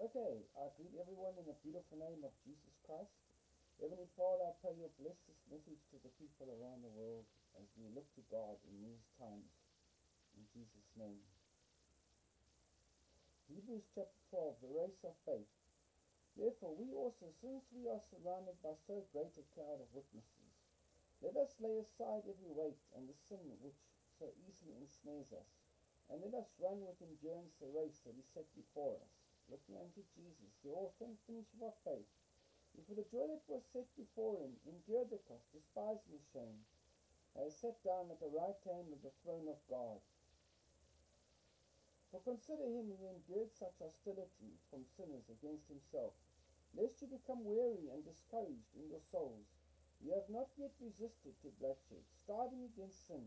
Okay, I greet everyone in the beautiful name of Jesus Christ. Heavenly Father, I pray you bless this message to the people around the world as we look to God in these times. In Jesus' name. Hebrews chapter 12, the race of faith. Therefore we also, since we are surrounded by so great a cloud of witnesses, let us lay aside every weight and the sin which so easily ensnares us, and let us run with endurance the race that is set before us, looking unto Jesus, the author and finisher of faith, who for the joy that was set before him endured the cross, despising the shame, and is set down at the right hand of the throne of God. For consider him who endured such hostility from sinners against himself, lest you become weary and discouraged in your souls. You have not yet resisted to bloodshed, striving against sin,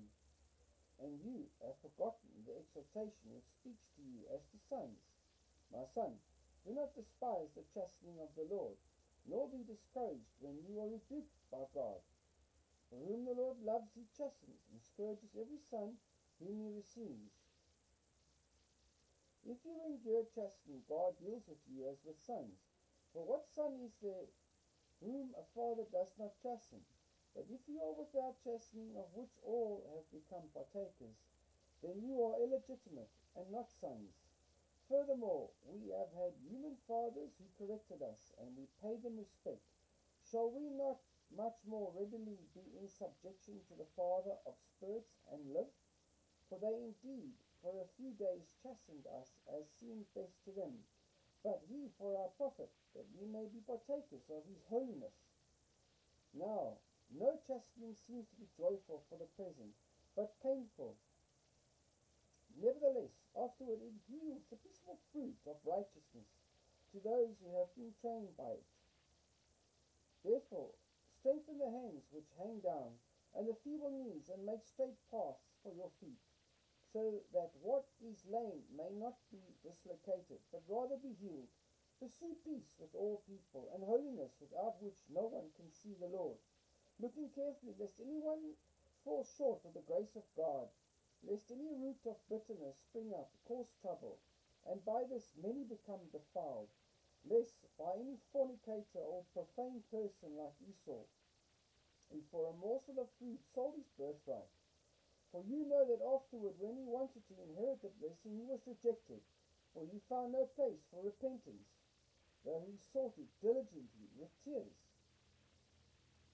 and you have forgotten the exhortation which speaks to you as to sons. My son, do not despise the chastening of the Lord, nor be discouraged when you are rebuked by God. For whom the Lord loves he chastens, and scourges every son whom he receives. If you endure chastening, God deals with you as with sons. For what son is there whom a father does not chasten? But if you are without chastening, of which all have become partakers, then you are illegitimate and not sons. Furthermore, we have had human fathers who corrected us, and we paid them respect. Shall we not much more readily be in subjection to the Father of spirits and live? For they indeed for a few days chastened us as seemed best to them, but he for our profit, that we may be partakers of his holiness. Now, no chastening seems to be joyful for the present, but painful. Nevertheless, afterward it yields the peaceful fruit of righteousness to those who have been trained by it. Therefore, strengthen the hands which hang down, and the feeble knees, and make straight paths for your feet, so that what is lame may not be dislocated, but rather be healed. Pursue peace with all people, and holiness, without which no one can see the Lord, looking carefully lest anyone fall short of the grace of God, lest any root of bitterness spring up, cause trouble, and by this many become defiled, lest by any fornicator or profane person like Esau, who for a morsel of food sold his birthright. For you know that afterward, when he wanted to inherit the blessing, he was rejected, for he found no place for repentance, though he sought it diligently with tears.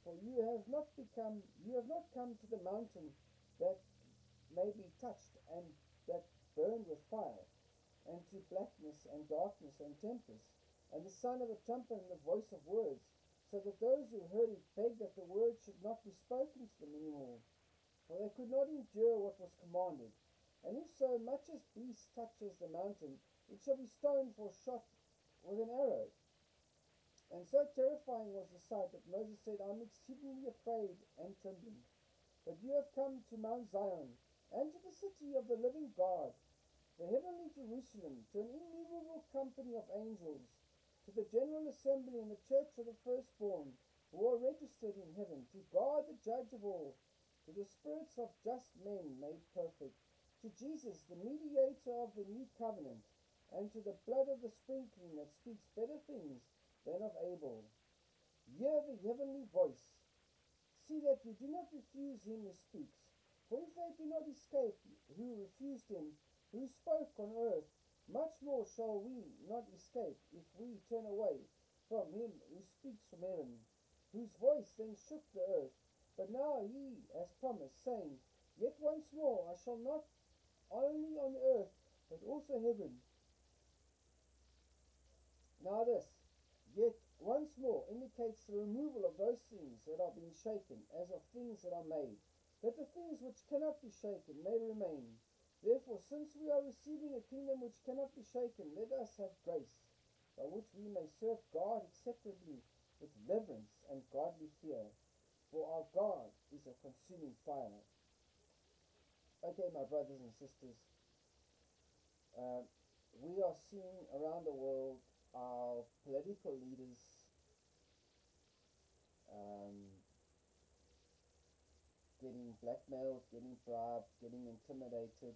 For you have not come to the mountain that may be touched, and that burned with fire, and to blackness and darkness and tempest, and the sound of a trumpet and the voice of words, so that those who heard it begged that the word should not be spoken to them any more, for they could not endure what was commanded. And if so much as beast touches the mountain, it shall be stoned for shot with an arrow. And so terrifying was the sight that Moses said, I am exceedingly afraid and trembling. But you have come to Mount Zion, and to the city of the living God, the heavenly Jerusalem, to an innumerable company of angels, to the general assembly and the church of the firstborn, who are registered in heaven, to God the judge of all, to the spirits of just men made perfect, to Jesus the mediator of the new covenant, and to the blood of the sprinkling that speaks better things than of Abel. Hear the heavenly voice. See that you do not refuse him who speaks. For if they do not escape who refused him, who spoke on earth, much more shall we not escape if we turn away from him who speaks from heaven, whose voice then shook the earth. But now he has promised, saying, Yet once more I shall not only on earth, but also heaven. Now this, yet once more, indicates the removal of those things that are being shaken, as of things that are made, that the things which cannot be shaken may remain. Therefore, since we are receiving a kingdom which cannot be shaken, let us have grace, by which we may serve God acceptably with reverence and godly fear. For our God is a consuming fire. Okay, my brothers and sisters, we are seeing around the world our political leaders getting blackmailed, getting bribed, getting intimidated.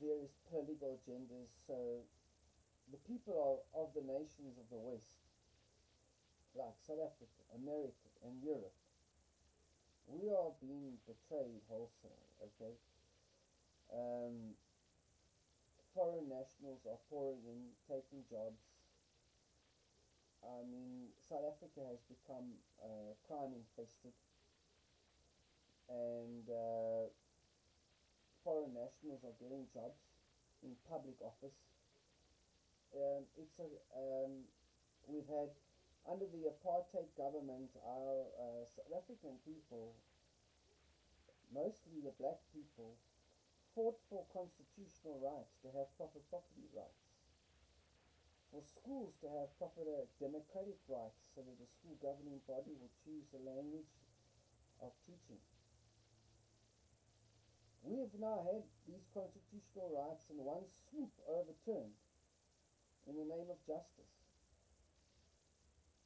various political agendas. So the people of the nations of the West, like South Africa, America, and Europe, we are being betrayed wholesale, okay? Um, Foreign nationals are pouring in, taking jobs. I mean, South Africa has become crime infested, and foreign nationals are getting jobs in public office. It's a We've had, under the apartheid government, our South African people, mostly the black people, fought for constitutional rights to have proper property rights, for schools to have proper democratic rights, so that the school governing body will choose the language of teaching. We have now had these constitutional rights in one swoop overturned in the name of justice.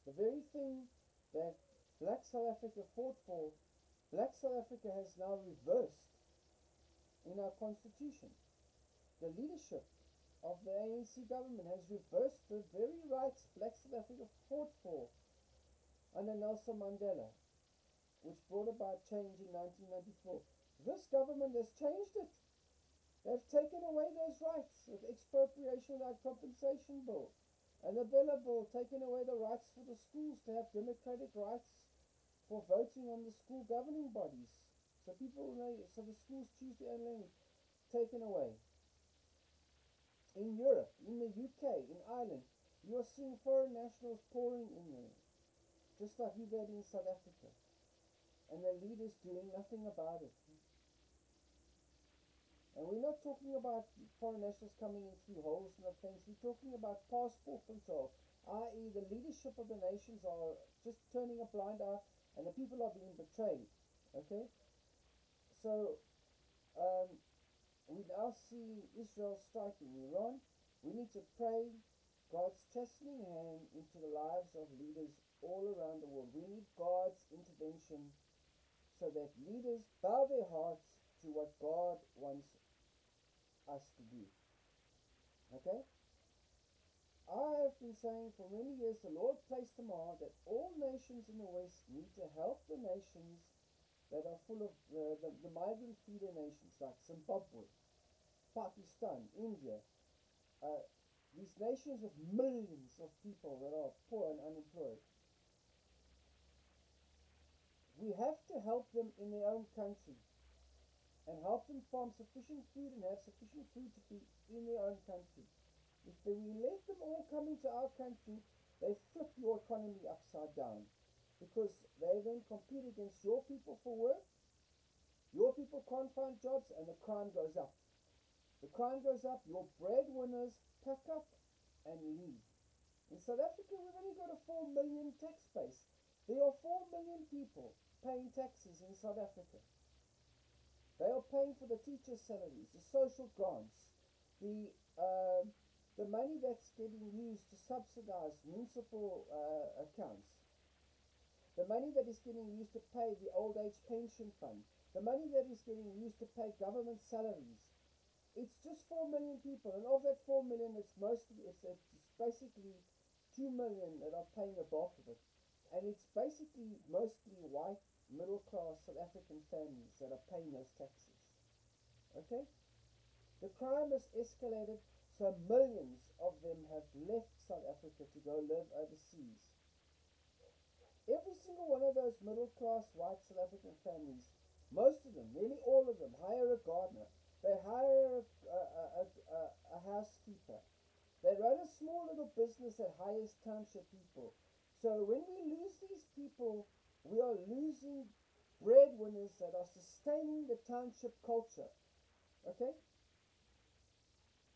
The very thing that Black South Africa fought for, Black South Africa has now reversed in our constitution. The leadership of the ANC government has reversed the very rights Black South Africa fought for under Nelson Mandela, which brought about change in 1994. This government has changed it. They've taken away those rights with expropriation without compensation bill, and the Villa Bill, taking away the rights for the schools to have democratic rights for voting on the school governing bodies. So so the schools choose their own language, taken away. In Europe, in the UK, in Ireland, you are seeing foreign nationals pouring in there, just like we've had in South Africa, and the leaders doing nothing about it. And we're not talking about foreign nationals coming in through holes in the fence. We're talking about passport control, i.e. the leadership of the nations are just turning a blind eye, and the people are being betrayed. Okay? So, we now see Israel striking Iran. We need to pray God's chastening hand into the lives of leaders all around the world. We need God's intervention so that leaders bow their hearts to what God wants us to do. Okay? I have been saying for many years, the Lord placed in my heart that all nations in the West need to help the nations that are full of the migrant feeder nations like Zimbabwe, Pakistan, India, these nations with millions of people that are poor and unemployed. We have to help them in their own country and help them farm sufficient food and have sufficient food to be in their own country. If we let them all come into our country, they flip your economy upside down, because they then compete against your people for work. Your people can't find jobs, and the crime goes up. The crime goes up, your breadwinners pack up and leave. In South Africa, we've only got a 4 million tax base. There are 4 million people paying taxes in South Africa. They are paying for the teachers' salaries, the social grants, the money that's getting used to subsidize municipal accounts, the money that is getting used to pay the old age pension fund, the money that is getting used to pay government salaries. It's just 4 million people, and of that 4 million, it's basically 2 million that are paying the bulk of it, and it's basically mostly white middle class South African families that are paying those taxes. Okay? The crime has escalated, so millions of them have left South Africa to go live overseas. Every single one of those middle class white South African families, most of them, nearly all of them, hire a gardener. They hire a housekeeper. They run a small little business that hires township people. So when we lose these people, we are losing breadwinners that are sustaining the township culture. Okay?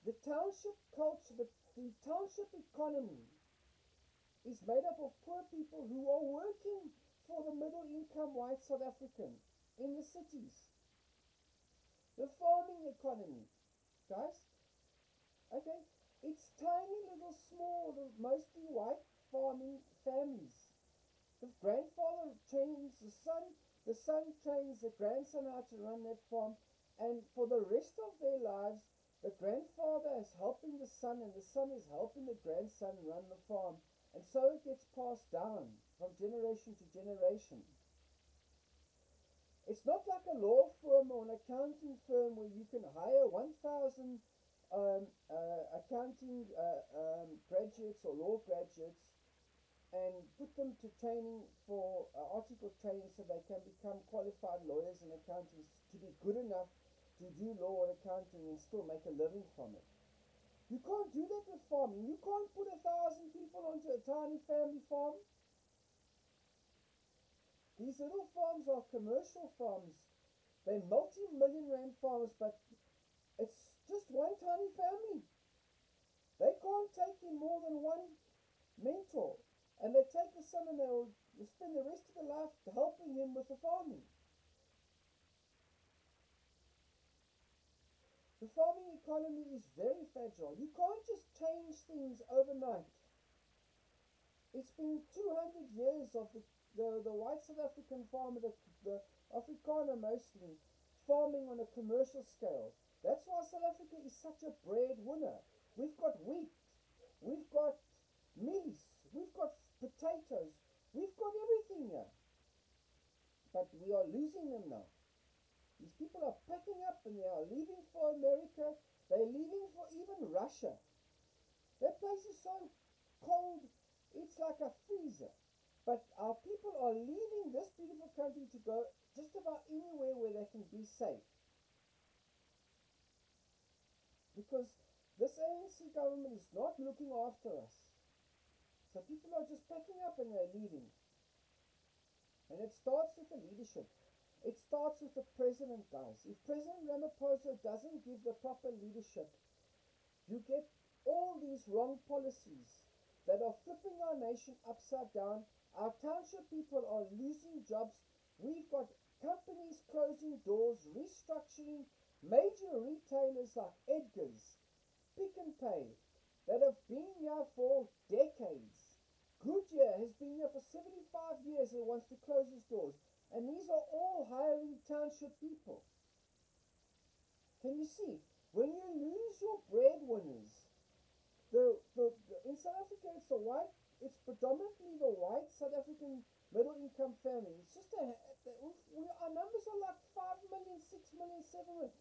The township culture, the township economy is made up of poor people who are working for the middle income white South African in the cities. The farming economy, guys, okay, it's tiny little small, mostly white farming families. The grandfather trains the son trains the grandson how to run that farm, and for the rest of their lives, The grandfather is helping the son, and the son is helping the grandson run the farm, and so it gets passed down from generation to generation. It's not like a law firm or an accounting firm where you can hire 1,000 accounting graduates or law graduates and put them to training for article training so they can become qualified lawyers and accountants to be good enough to do law and accounting and still make a living from it. You can't do that with farming. You can't put 1,000 people onto a tiny family farm. These little farms are commercial farms. They're multi-million rand farms, but it's just one tiny family. They can't take in more than one mentor. And they take the son and they'll spend the rest of their life helping him with the farming. The farming economy is very fragile. You can't just change things overnight. It's been 200 years of the white South African farmer, the Afrikaner mostly, farming on a commercial scale. That's why South Africa is such a breadwinner. We've got wheat, we've got mealies, we've got potatoes, we've got everything here. But we are losing them now. These people are packing up and they are leaving for America. They're leaving for even Russia. That place is so cold, it's like a freezer. But our people are leaving this beautiful country to go just about anywhere where they can be safe. Because this ANC government is not looking after us. So people are just packing up and they're leaving. And it starts with the leadership. It starts with the president, guys. If President Ramaphosa doesn't give the proper leadership, you get all these wrong policies that are flipping our nation upside down. Our township people are losing jobs. We've got companies closing doors, restructuring, major retailers like Edgar's, Pick n Pay, that have been here for decades. Goodyear has been here for 75 years and wants to close its doors. And these are all hiring township people. Can you see? When you lose your breadwinners, in South Africa it's predominantly the white South African middle income family. It's just our numbers are like 5 million, 6 million, 7 million.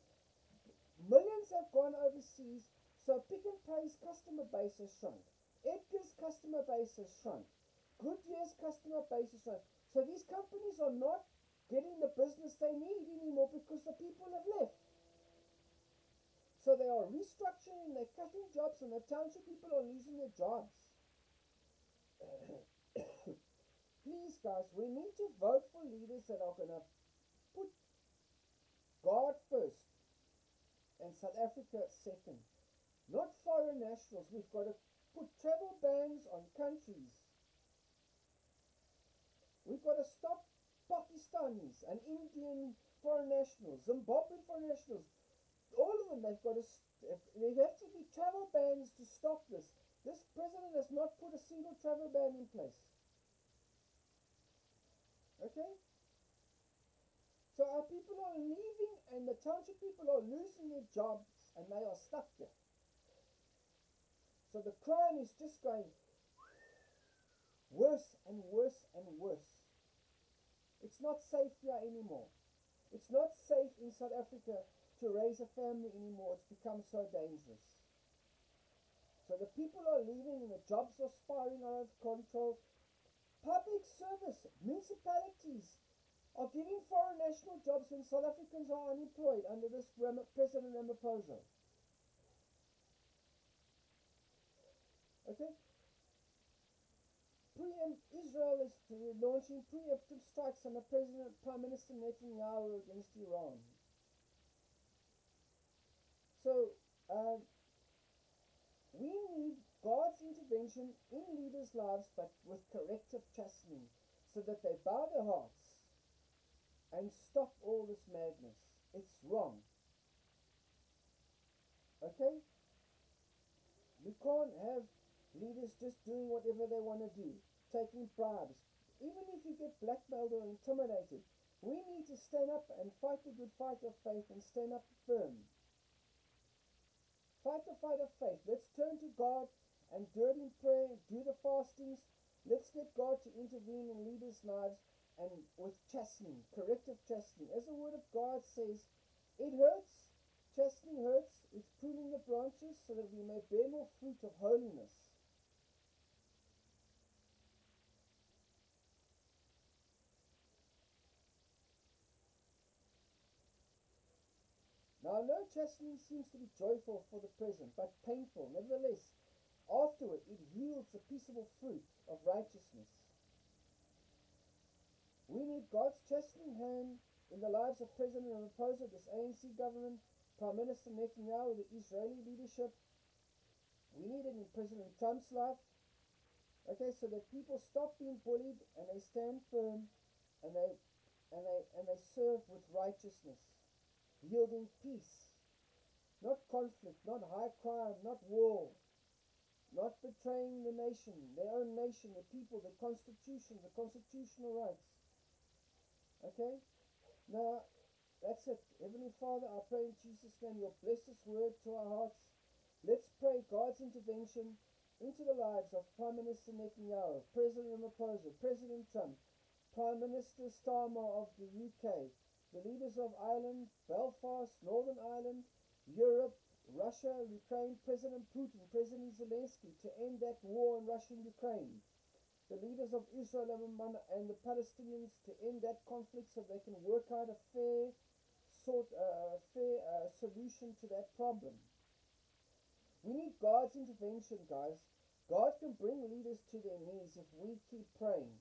Millions have gone overseas, so Pick n Pay's customer base has shrunk. Edgar's customer base has shrunk. Goodyear's customer base has shrunk. So these companies are not getting the business they need anymore because the people have left. So they are restructuring, they're cutting jobs, and the township people are losing their jobs. Please, guys, we need to vote for leaders that are going to put God first and South Africa second. Not foreign nationals. We've got to put travel bans on countries. We've got to stop Pakistanis and Indian foreign nationals, Zimbabwean foreign nationals. All of them, there have to be travel bans to stop this. This president has not put a single travel ban in place. Okay? So our people are leaving and the township people are losing their jobs and they are stuck here. So the crime is just going worse and worse and worse. It's not safe here anymore. It's not safe in South Africa to raise a family anymore. It's become so dangerous. So the people are leaving and the jobs are spiraling out of control. Public service, municipalities are giving foreign national jobs when South Africans are unemployed under this President Ramaphosa. Okay? Israel is launching preemptive strikes on the Prime Minister Netanyahu against Iran. So, we need God's intervention in leaders' lives, but with corrective chastening, so that they bow their hearts and stop all this madness. It's wrong. Okay? You can't have leaders just doing whatever they want to do, taking bribes. Even if you get blackmailed or intimidated, we need to stand up and fight the good fight of faith and stand up firm. fight the fight of faith. Let's turn to God and do it in prayer, do the fastings. Let's get God to intervene in leaders' lives and with chastening, corrective chastening. As the word of God says, it hurts. Chastening hurts. It's pruning the branches so that we may bear more fruit of holiness. Now, no chastening seems to be joyful for the present, but painful. Nevertheless, afterward it yields a peaceable fruit of righteousness. We need God's chastening hand in the lives of President Ramaphosa, this ANC government, Prime Minister Netanyahu, the Israeli leadership. We need it in President Trump's life. Okay, so that people stop being bullied and they stand firm and they serve with righteousness, yielding peace, not conflict, not high crime, not war, not betraying the nation, their own nation, the people, the constitution, the constitutional rights. Okay? Now, that's it. Heavenly Father, I pray in Jesus' name you'll bless this word to our hearts. Let's pray God's intervention into the lives of Prime Minister Netanyahu, President Ramaphosa, President Trump, Prime Minister Starmer of the UK, the leaders of Ireland, Belfast, Northern Ireland, Europe, Russia, Ukraine, President Putin, President Zelensky, to end that war in Russia and Ukraine. The leaders of Israel and the Palestinians to end that conflict so they can work out a fair solution to that problem. We need God's intervention, guys. God can bring leaders to their knees if we keep praying.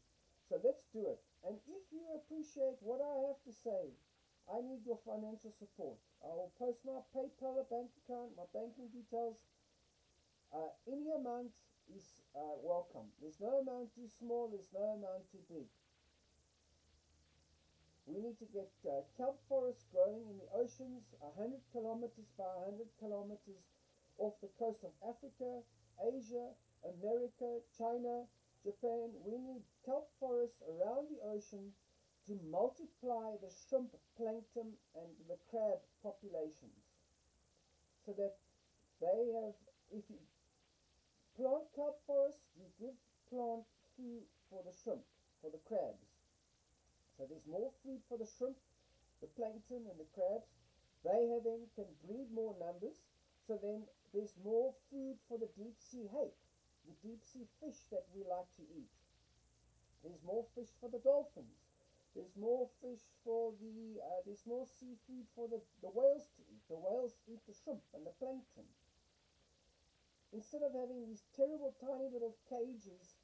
So let's do it. And if you appreciate what I have to say, I need your financial support. I will post my PayPal bank account, my banking details. Any amount is welcome. There's no amount too small, there's no amount too big. We need to get kelp forests growing in the oceans, 100 kilometers by 100 kilometers off the coast of Africa, Asia, America, China, Japan. We need kelp forests around the ocean to multiply the shrimp, plankton, and the crab populations, so that they have, if you plant kelp forests, you give plant food for the shrimp, for the crabs. So there's more food for the shrimp, the plankton, and the crabs. They then can breed more numbers, so then there's more food for the deep sea hake, the deep sea fish that we like to eat. There's more fish for the dolphins. There's more fish for there's more seafood for the whales to eat. The whales eat the shrimp and the plankton. Instead of having these terrible tiny little cages,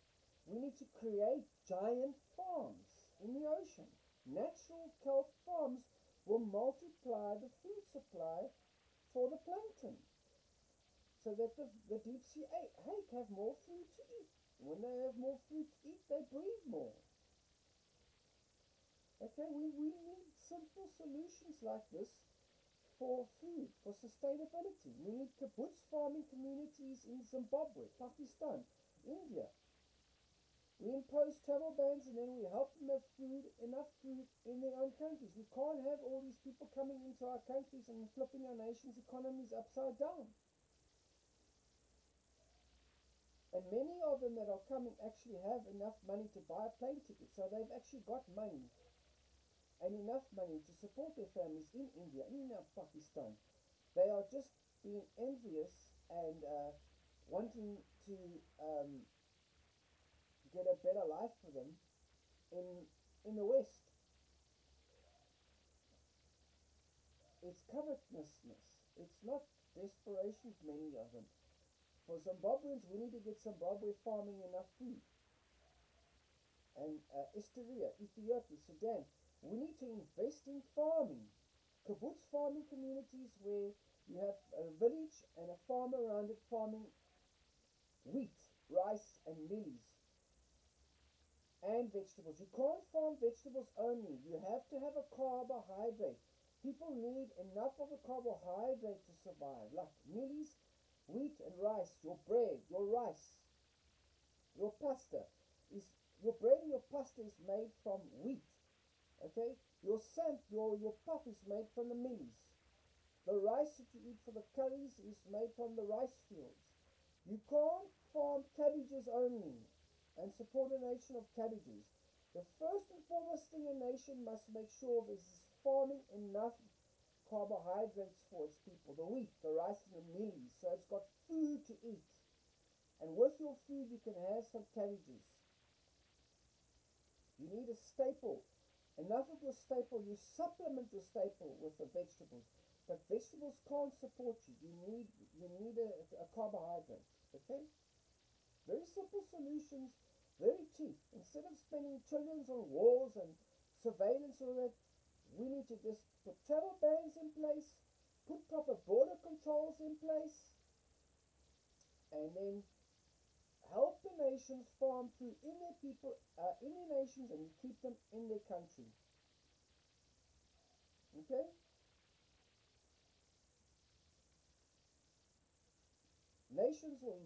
we need to create giant farms in the ocean. Natural kelp farms will multiply the food supply for the plankton, so that the deep sea hake have more food to eat. When they have more food to eat, they breed more. Okay, we need simple solutions like this for food, for sustainability. We need kibbutz farming communities in Zimbabwe, Pakistan, India. We impose travel bans and then we help them have enough food in their own countries. We can't have all these people coming into our countries and flipping our nation's economies upside down. And many of them that are coming actually have enough money to buy a plane ticket. So they've actually got money and enough money to support their families in India, in Pakistan. They are just being envious and wanting to get a better life for them in the West. It's covetousness. It's not desperation, many of them. For Zimbabweans, we need to get Zimbabwe farming enough food. And Eritrea, Ethiopia, Sudan, we need to invest in farming. Kibbutz farming communities where you have a village and a farm around it farming wheat, rice, and lilies, and vegetables. You can't farm vegetables only. You have to have a carbohydrate. People need enough of a carbohydrate to survive, like lilies, wheat, and rice. Your bread, your rice, your pasta is your bread and your pasta is made from wheat. Okay, your pap is made from the lilies. The rice that you eat for the curries is made from the rice fields. You can't farm cabbages only and support a nation of cabbages. The first and foremost thing a nation must make sure of is farming enough carbohydrates for its people. The wheat, the rice, and the mealies, so it's got food to eat. And with your food, you can have some cabbages. You need a staple. Enough of your staple. You supplement your staple with the vegetables. But vegetables can't support you. You need a carbohydrate. Okay? Very simple solutions, very cheap. Instead of spending trillions on wars and surveillance and all that, we need to just put travel bans in place, put proper border controls in place, and then help the nations farm food in their people, in their nations, and you keep them in their country. Okay? Nations will